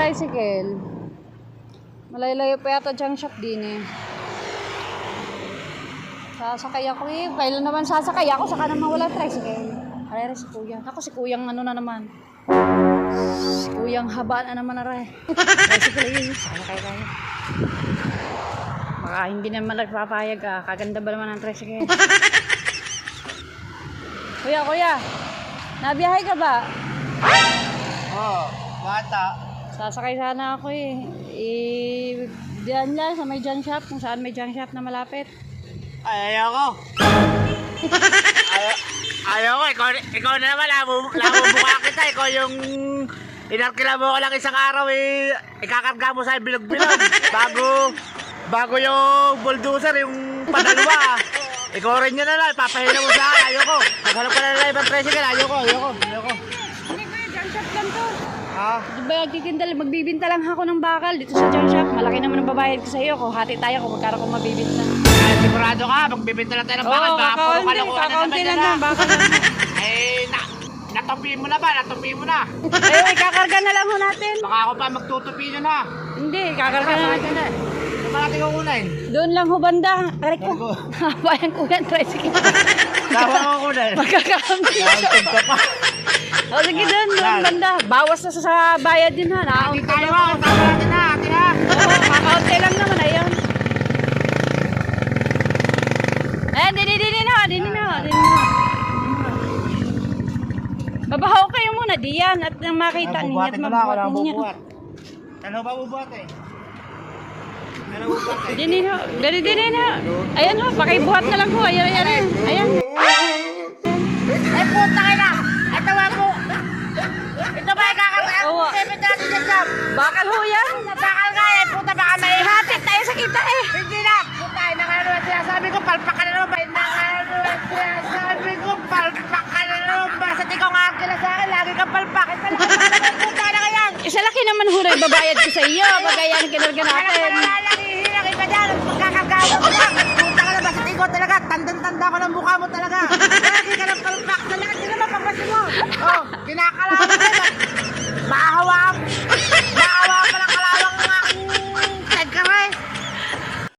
tricycle. Malayo-layo pa yata dyan shop din eh. Sasakay ako eh. Kailan naman sasakay ako, saka naman wala tricycle. Aray, si kuya. Ako si kuyang ano na naman. Si kuyang haba na naman aray. Tricycle eh. Sasakay tayo. Baka hindi naman nagpapayag ah. Kaganda ba naman ang tricycle? Kuya. Nabiyahe ka ba? Oo, bata. Sasakay sana ako eh. Diyan lang sa may junk shop. Kung saan may junk shop na malapit. Ay, ayoko. Ayoko, ikaw na naman, labubuka kita. Ikaw yung inarkila mo ko lang isang araw eh. Ikakarga mo sa bilog-bilog. Bago yung bulldozer, yung padalwa. Ikaw rin yun na lang, papahila mo sa akin. Ayoko. Maghanap ka na lang ibang tricycle. Ayoko. Hindi kuya, junk shop lang to. Ha? Diba magbibinta lang ako ng bakal dito sa junk shop. Malaki naman ang babayad ko sa iyo. Kung hati tayo kung magkano kung mabibinta. Ay, sigurado ka, magbibinta lang tayo ng bakal. Baka puro kakaunti lang na bakal lang. Eh, natupi mo na ba? Natupi mo na. Eh, kakarga na lang ho natin. Baka ako pa magtutupi nyo na. Hindi, kakarga na natin na. Ano ba natin kukunin? Doon lang ho banda. Aray ko. Haba yan kuya, tricycle. Dawa ko kukunin. Magkakaunti. Nakantog ka pa. O sige doon banda. Bawas na sa bayad din ha. Ati tayo ha, tama natin na, ati ha. Oo, kakaunti lang naman. Ayun. Ayan, dini na. Babahaw kayo muna, diyan. At nang makita ninyo. Bubuhatin ko na ako lang bubuhat. Ano ba bubuhat eh? Ano bubuhat eh? Dini na. Ayan ho, pakibuhat na lang ho. Ayan. Ay puta ka na! Ito ba po? Ito ba ikakabay? Oo. Pipit natin sa job. Bakal ho yan. Bakal nga eh, puta baka may Hatid tayo sa kita eh. Hindi na! Puta, nakano na sinasabi ko, palpak ka na naman. Nakano na sinasabi ko, palpak ka na naman. Basta ikaw nga kila sa akin, lagi kang palpak. Ito lang naman, puta na kayan. Isa laki naman ho rin babayad ko sa iyo. Pagayaan kinarga natin. Alam mo na lang, iba dyan. Magkakagawa mo lang. Puta ka na, basta ikaw talaga. Tandang-tanda ko ng mukha mo talaga. Lagi ka ng palpak. Talaga, sino ba papasin mo? Oh, kinakala